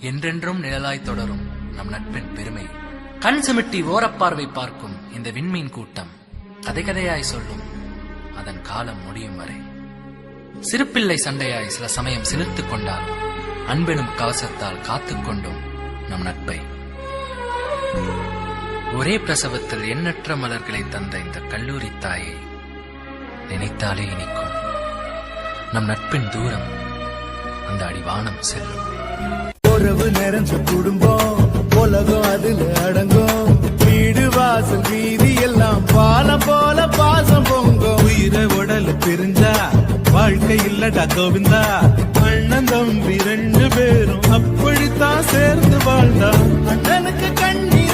என்றென்றும் நிழலாய் தொடரும் நம் நட்பின் பெருமை. கண் சிமிட்டி ஓரப்பார்வை பார்க்கும் இந்த விண்மீன் கூட்டம் கதை கதையாய் சொல்லும் அதன் காலம் முடியும் வரை. சிறுப்பிள்ளை சண்டையாய் சில சமயம் சிலிர்த்துக் கொண்டாலும் அன்பெனும் கவசத்தால் காத்துக்கொண்டோம் நம் நட்பை. ஒரே பிரசவத்தில் எண்ணற்ற மலர்களை தந்த இந்த கல்லூரி தாயை நினைத்தாலே இனிக்கும். நம் நட்பின் தூரம் அந்த அடிவானம் செல்லும். உறவு நிறைஞ்ச குடும்பம் உலகம் அதுல அடங்கும். வீடு வாசல் வீதி எல்லாம் பாலம் போல பாசம் பொங்கும். உயிரை உடல் பிரிஞ்சா வாழ்க்கை இல்லடா கோவிந்தா. அண்ணன் தம்பி 2 பேரும் அப்படித்தான் சேர்ந்து வாழ்ந்தா. அண்ணனுக்கு கண்ணி